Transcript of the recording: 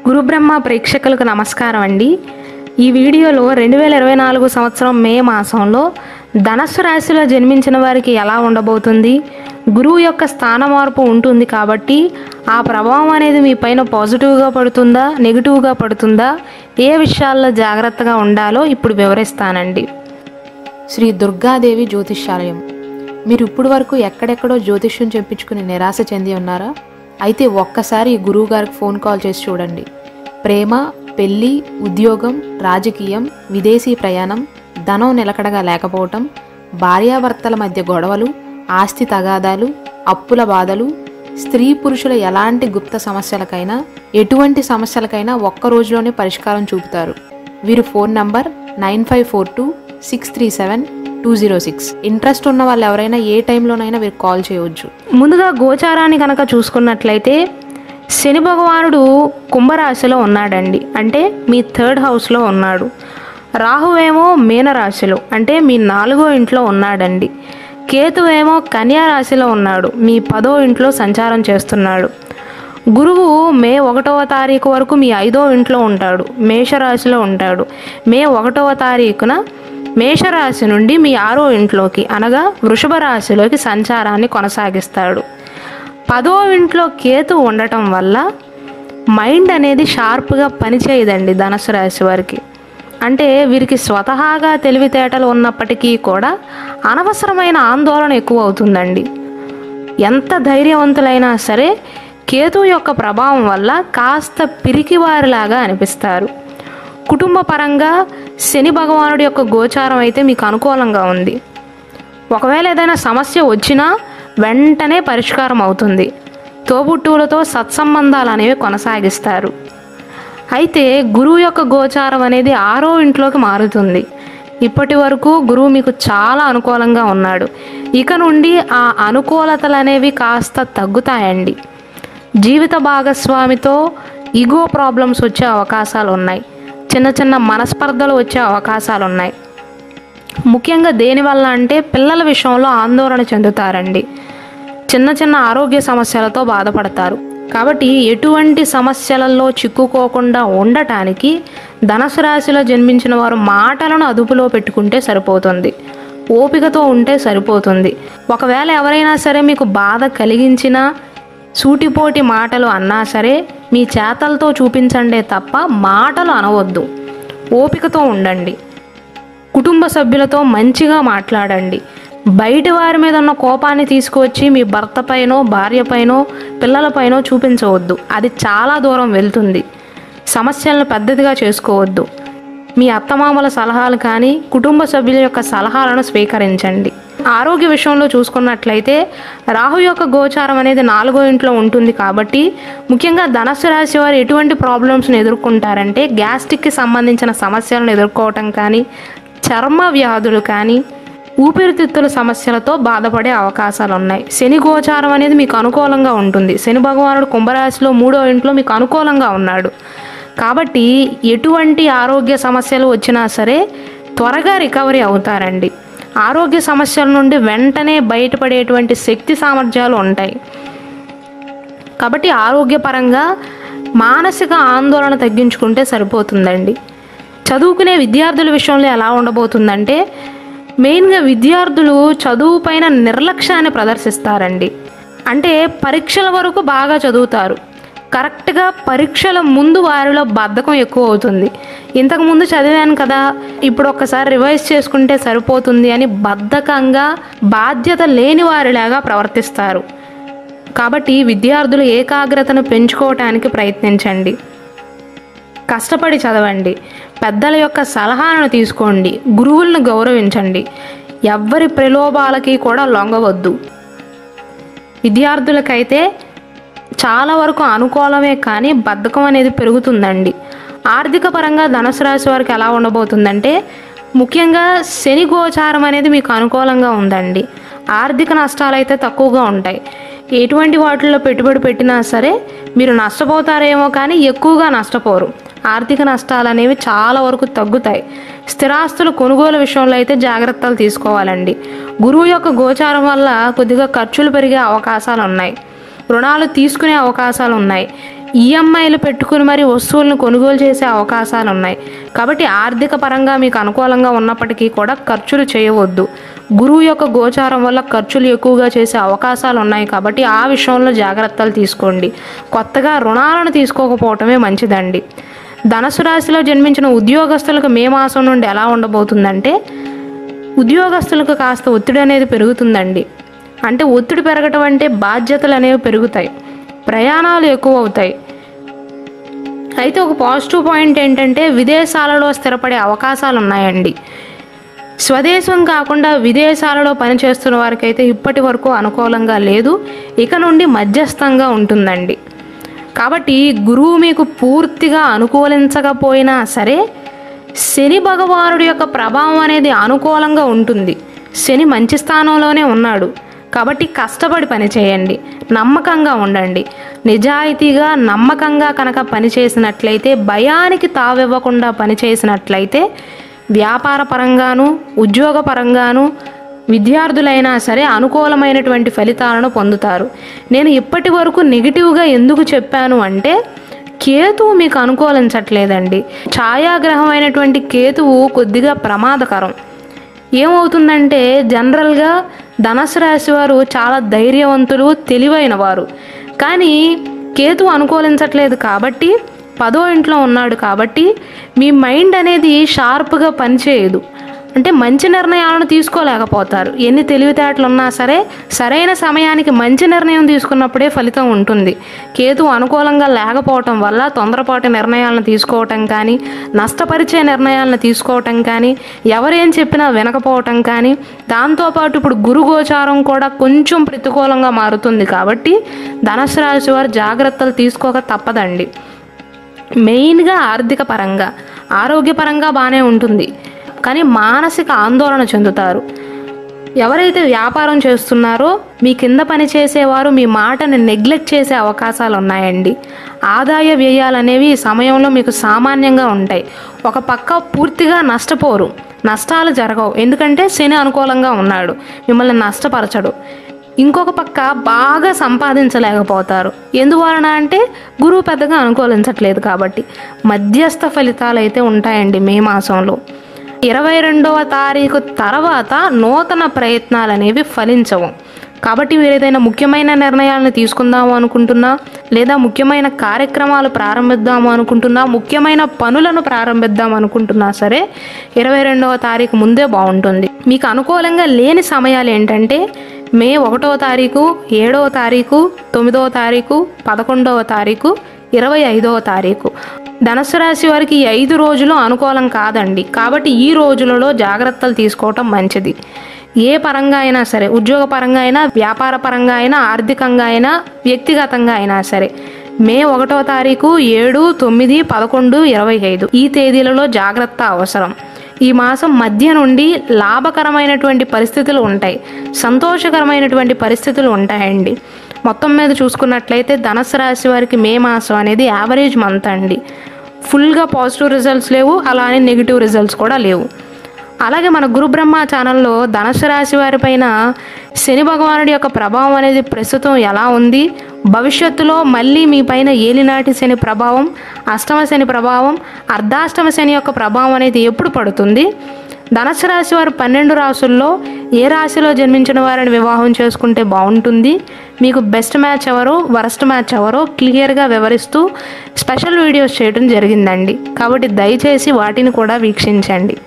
గురుబ్రహ్మ ప్రేక్షకులకు నమస్కారం అండి. ఈ వీడియోలో 2024 సంవత్సరం మే మాసంలో ధనస్సు రాశిలో జన్మించిన వారికి ఎలా ఉండబోతుంది, గురువు యొక్క స్థాన మార్పు ఉంటుంది కాబట్టి ఆ ప్రభావం అనేది మీ పైన పాజిటివ్గా పడుతుందా నెగిటివ్గా పడుతుందా, ఏ విషయాల్లో జాగ్రత్తగా ఉండాలో ఇప్పుడు వివరిస్తానండి. శ్రీ దుర్గాదేవి జ్యోతిష్యాలయం. మీరు ఇప్పుడు వరకు ఎక్కడెక్కడో జ్యోతిష్యం చెప్పించుకుని నిరాశ చెంది ఉన్నారా? అయితే ఒక్కసారి గురువు గారికి ఫోన్ కాల్ చేసి చూడండి. ప్రేమ, పెళ్ళి, ఉద్యోగం, రాజకీయం, విదేశీ ప్రయాణం, ధనం నిలకడగా లేకపోవటం, భార్యాభర్తల మధ్య గొడవలు, ఆస్తి తగాదాలు, అప్పుల బాధలు, స్త్రీ పురుషుల ఎలాంటి గుప్త సమస్యలకైనా ఎటువంటి సమస్యలకైనా ఒక్క రోజులోనే పరిష్కారం చూపుతారు. వీరు ఫోన్ నంబర్ 9542637206. ఇంట్రెస్ట్ ఉన్న వాళ్ళు ఎవరైనా ఏ టైంలోనైనా వీరు కాల్ చేయవచ్చు. ముందుగా గోచారాన్ని కనుక చూసుకున్నట్లయితే శని భగవానుడు కుంభరాశిలో ఉన్నాడండి, అంటే మీ 3rd హౌస్లో ఉన్నాడు. రాహువేమో మీనరాశిలో, అంటే మీ 4వ ఇంట్లో ఉన్నాడండి. కేతువేమో కన్యా రాశిలో ఉన్నాడు, మీ 10వ ఇంట్లో సంచారం చేస్తున్నాడు. గురువు మే 1వ తారీఖు వరకు మీ 5వ ఇంట్లో ఉంటాడు, మేషరాశిలో ఉంటాడు. మే 1వ తారీఖున మేషరాశి నుండి మీ 6వ ఇంట్లోకి అనగా వృషభ రాశిలోకి సంచారాన్ని కొనసాగిస్తాడు. 10వ ఇంట్లో కేతు ఉండటం వల్ల మైండ్ అనేది షార్ప్గా పనిచేయదండి ధనుసు రాశి వారికి. అంటే వీరికి స్వతహాగా తెలివితేటలు ఉన్నప్పటికీ కూడా అనవసరమైన ఆందోళన ఎక్కువ అవుతుందండి. ఎంత ధైర్యవంతులైనా సరే కేతు యొక్క ప్రభావం వల్ల కాస్త పిరికివారిలాగా అనిపిస్తారు. కుటుంబ పరంగా శని భగవానుడి యొక్క గోచారం అయితే మీకు అనుకూలంగా ఉంది. ఒకవేళ ఏదైనా సమస్య వచ్చినా వెంటనే పరిష్కారం అవుతుంది. తోబుట్టువులతో సత్సంబంధాలు అనేవి కొనసాగిస్తారు. అయితే గురువు యొక్క గోచారం అనేది 6వ ఇంట్లోకి మారుతుంది. ఇప్పటి వరకు గురువు మీకు చాలా అనుకూలంగా ఉన్నాడు. ఇక నుండి ఆ అనుకూలతలు అనేవి కాస్త తగ్గుతాయండి. జీవిత భాగస్వామితో ఈగో ప్రాబ్లమ్స్ వచ్చే అవకాశాలు ఉన్నాయి. చిన్న చిన్న మనస్పర్ధలు వచ్చే అవకాశాలు ఉన్నాయి. ముఖ్యంగా దేనివల్ల అంటే పిల్లల విషయంలో ఆందోళన చెందుతారండి. చిన్న చిన్న ఆరోగ్య సమస్యలతో బాధపడతారు. కాబట్టి ఎటువంటి సమస్యలలో చిక్కుకోకుండా ఉండటానికి ధనుసు రాశిలో జన్మించిన వారు మాటలను అదుపులో పెట్టుకుంటే సరిపోతుంది. ఓపికతో ఉంటే సరిపోతుంది. ఒకవేళ ఎవరైనా సరే మీకు బాధ కలిగించినా, సూటిపోటి మాటలు అన్నా సరే మీ చేతలతో చూపించండే తప్ప మాటలు అనవద్దు. ఓపికతో ఉండండి. కుటుంబ సభ్యులతో మంచిగా మాట్లాడండి. బయటి వారి మీద ఉన్న కోపాన్ని తీసుకువచ్చి మీ భర్త పైనో, భార్య పైనో, పిల్లల పైనో చూపించవద్దు. అది చాలా దూరం వెళ్తుంది. సమస్యలను పెద్దదిగా చేసుకోవద్దు. మీ అత్తమామల సలహాలు కానీ కుటుంబ సభ్యుల యొక్క సలహాలను స్వీకరించండి. ఆరోగ్య విషయంలో చూసుకున్నట్లయితే రాహు యొక్క గోచారం అనేది 4వ ఇంట్లో ఉంటుంది కాబట్టి ముఖ్యంగా ధనుసు రాశి వారు ఎటువంటి ప్రాబ్లమ్స్ని ఎదుర్కొంటారంటే గ్యాస్ట్రిక్కి సంబంధించిన సమస్యలను ఎదుర్కోవటం కానీ, చర్మ వ్యాధులు కానీ, ఊపిరితిత్తుల సమస్యలతో బాధపడే అవకాశాలు ఉన్నాయి. శని గోచారం అనేది మీకు అనుకూలంగా ఉంటుంది. శని భగవానుడు కుంభరాశిలో 3వ ఇంట్లో మీకు అనుకూలంగా ఉన్నాడు కాబట్టి ఎటువంటి ఆరోగ్య సమస్యలు వచ్చినా సరే త్వరగా రికవరీ అవుతారండి. ఆరోగ్య సమస్యల నుండి వెంటనే బయటపడేటువంటి శక్తి సామర్థ్యాలు ఉంటాయి. కాబట్టి ఆరోగ్యపరంగా మానసిక ఆందోళన తగ్గించుకుంటే సరిపోతుందండి. చదువుకునే విద్యార్థుల విషయంలో ఎలా ఉండబోతుందంటే మెయిన్గా విద్యార్థులు చదువు పైన నిర్లక్ష్యాన్ని ప్రదర్శిస్తారండి. అంటే పరీక్షల వరకు బాగా చదువుతారు. కరెక్ట్గా పరీక్షల ముందు వారిలో బద్ధకం ఎక్కువ అవుతుంది. ఇంతకుముందు చదివాను కదా, ఇప్పుడు ఒక్కసారి రివైజ్ చేసుకుంటే సరిపోతుంది అని బద్ధకంగా బాధ్యత లేని వారిలాగా ప్రవర్తిస్తారు. కాబట్టి విద్యార్థులు ఏకాగ్రతను పెంచుకోవటానికి ప్రయత్నించండి. కష్టపడి చదవండి. పెద్దల యొక్క సలహాలను తీసుకోండి. గురువులను గౌరవించండి. ఎవ్వరి ప్రలోభాలకి కూడా లొంగవద్దు. విద్యార్థులకైతే చాలా వరకు అనుకూలమే కానీ బద్ధకం అనేది పెరుగుతుందండి. ఆర్థిక పరంగా ధనుసు రాశి వారికి ఎలా ఉండబోతుందంటే ముఖ్యంగా శని గోచారం అనేది మీకు అనుకూలంగా ఉందండి. ఆర్థిక నష్టాలు అయితే తక్కువగా ఉంటాయి. ఎటువంటి వాటిల్లో పెట్టుబడి పెట్టినా సరే మీరు నష్టపోతారేమో కానీ ఎక్కువగా నష్టపోరు. ఆర్థిక నష్టాలు అనేవి చాలా వరకు తగ్గుతాయి. స్థిరాస్తులు కొనుగోలు విషయంలో అయితే జాగ్రత్తలు తీసుకోవాలండి. గురువు యొక్క గోచారం వల్ల కొద్దిగా ఖర్చులు పెరిగే అవకాశాలు ఉన్నాయి. రుణాలు తీసుకునే అవకాశాలు ఉన్నాయి. ఈఎంఐలు పెట్టుకుని మరి వస్తువులను కొనుగోలు చేసే అవకాశాలు ఉన్నాయి. కాబట్టి ఆర్థిక పరంగా మీకు అనుకూలంగా ఉన్నప్పటికీ కూడా ఖర్చులు చేయవద్దు. గురువు యొక్క గోచారం వల్ల ఖర్చులు ఎక్కువగా చేసే అవకాశాలు ఉన్నాయి. కాబట్టి ఆ విషయంలో జాగ్రత్తలు తీసుకోండి. కొత్తగా రుణాలను తీసుకోకపోవటమే మంచిదండి. ధనుసు రాశిలో జన్మించిన ఉద్యోగస్తులకు మే మాసం నుండి ఎలా ఉండబోతుందంటే, ఉద్యోగస్తులకు కాస్త ఒత్తిడి అనేది పెరుగుతుందండి. అంటే ఒత్తిడి పెరగటం అంటే బాధ్యతలు అనేవి పెరుగుతాయి, ప్రయాణాలు ఎక్కువ అవుతాయి. అయితే ఒక పాజిటివ్ పాయింట్ ఏంటంటే విదేశాలలో స్థిరపడే అవకాశాలు ఉన్నాయండి. స్వదేశం కాకుండా విదేశాలలో పనిచేస్తున్న వారికైతే ఇప్పటి వరకు అనుకూలంగా లేదు, ఇక నుండి మధ్యస్థంగా ఉంటుందండి. కాబట్టి గురువు మీకు పూర్తిగా అనుకూలించకపోయినా సరే శని భగవానుడి యొక్క ప్రభావం అనేది అనుకూలంగా ఉంటుంది. శని మంచి స్థానంలోనే ఉన్నాడు. కాబట్టి కష్టపడి పని చేయండి, నమ్మకంగా ఉండండి. నిజాయితీగా నమ్మకంగా కనుక పనిచేసినట్లయితే, భయానికి తావివ్వకుండా పనిచేసినట్లయితే వ్యాపార పరంగాను ఉద్యోగ పరంగాను విద్యార్థులైనా సరే అనుకూలమైనటువంటి ఫలితాలను పొందుతారు. నేను ఇప్పటి వరకు నెగిటివ్గా ఎందుకు చెప్పాను అంటే, కేతువు మీకు అనుకూలించట్లేదండి. ఛాయాగ్రహం అయినటువంటి కేతువు కొద్దిగా ప్రమాదకరం. ఏమవుతుందంటే జనరల్గా ధనుసు రాశి వారు చాలా ధైర్యవంతులు, తెలివైన వారు. కానీ కేతువు అనుకూలించట్లేదు కాబట్టి 10వ ఇంట్లో ఉన్నాడు కాబట్టి మీ మైండ్ అనేది షార్ప్గా పనిచేయదు. అంటే మంచి నిర్ణయాలను తీసుకోలేకపోతారు. ఎన్ని తెలివితేటలు ఉన్నా సరే సరైన సమయానికి మంచి నిర్ణయం తీసుకున్నప్పుడే ఫలితం ఉంటుంది. కేతువు అనుకూలంగా లేకపోవటం వల్ల తొందరపాటు నిర్ణయాలను తీసుకోవటం కానీ, నష్టపరిచే నిర్ణయాలను తీసుకోవటం కానీ, ఎవరేం చెప్పినా వినకపోవటం కానీ, దాంతోపాటు ఇప్పుడు గురు గోచారం కూడా కొంచెం ప్రతికూలంగా మారుతుంది. కాబట్టి ధనుసు రాశి వారు జాగ్రత్తలు తీసుకోక తప్పదండి. మెయిన్గా ఆర్థిక పరంగా, ఆరోగ్యపరంగా బాగానే ఉంటుంది, కానీ మానసిక ఆందోళన చెందుతారు. ఎవరైతే వ్యాపారం చేస్తున్నారో మీ కింద పని చేసేవారు మీ మాటని నెగ్లెక్ట్ చేసే అవకాశాలు ఉన్నాయండి. ఆదాయ వ్యయాలు అనేవి ఈ సమయంలో మీకు సామాన్యంగా ఉంటాయి. ఒక పక్క పూర్తిగా నష్టపోరు, నష్టాలు జరగవు, ఎందుకంటే శని అనుకూలంగా ఉన్నాడు, మిమ్మల్ని నష్టపరచడు. ఇంకొక పక్క బాగా సంపాదించలేకపోతారు. ఎందువలన అంటే గురువు పెద్దగా అనుకూలించట్లేదు కాబట్టి. మధ్యస్థ ఫలితాలు అయితే ఉంటాయండి మే మాసంలో. 22వ తారీఖు తర్వాత నూతన ప్రయత్నాలు అనేవి ఫలించవు. కాబట్టి మీరు ఏదైనా ముఖ్యమైన నిర్ణయాలను తీసుకుందాము అనుకుంటున్నా, లేదా ముఖ్యమైన కార్యక్రమాలు ప్రారంభిద్దాము అనుకుంటున్నా, ముఖ్యమైన పనులను ప్రారంభిద్దాం అనుకుంటున్నా సరే 22వ తారీఖు ముందే బాగుంటుంది. మీకు అనుకూలంగా లేని సమయాలు ఏంటంటే మే 1వ తారీఖు, 7వ తారీఖు, 9వ తారీఖు, 11వ తారీఖు, 25వ తారీఖు. ధనుసు రాశి వారికి ఈ 5 రోజులు అనుకూలం కాదండి. కాబట్టి ఈ రోజులలో జాగ్రత్తలు తీసుకోవటం మంచిది. ఏ పరంగా అయినా సరే, ఉద్యోగ పరంగా అయినా, వ్యాపార పరంగా అయినా, ఆర్థికంగా అయినా, వ్యక్తిగతంగా అయినా సరే మే 1వ తారీఖు, 7, 9, 11, 25 ఈ తేదీలలో జాగ్రత్త అవసరం. ఈ మాసం మధ్య నుండి లాభకరమైనటువంటి పరిస్థితులు ఉంటాయి, సంతోషకరమైనటువంటి పరిస్థితులు ఉంటాయండి. మొత్తం మీద చూసుకున్నట్లయితే ధనుసు రాశి వారికి మే మాసం అనేది యావరేజ్ మంత్ అండి. ఫుల్గా పాజిటివ్ రిజల్ట్స్ లేవు, అలానే నెగిటివ్ రిజల్ట్స్ కూడా లేవు. అలాగే మన గురు బ్రహ్మ ఛానల్లో ధనుసు రాశి వారి పైన శని భగవానుడి యొక్క ప్రభావం అనేది ప్రస్తుతం ఎలా ఉంది, భవిష్యత్తులో మళ్ళీ మీ పైన ఏలినాటి శని ప్రభావం, అష్టమ శని ప్రభావం, అర్ధాష్టమ శని యొక్క ప్రభావం అనేది ఎప్పుడు పడుతుంది, ధనుసు రాశి వారు 12 రాశుల్లో ఏ రాశిలో జన్మించిన వారిని వివాహం చేసుకుంటే బాగుంటుంది, మీకు బెస్ట్ మ్యాచ్ ఎవరో, వరస్ట్ మ్యాచ్ ఎవరో క్లియర్గా వివరిస్తూ స్పెషల్ వీడియోస్ చేయడం జరిగిందండి. కాబట్టి దయచేసి వాటిని కూడా వీక్షించండి.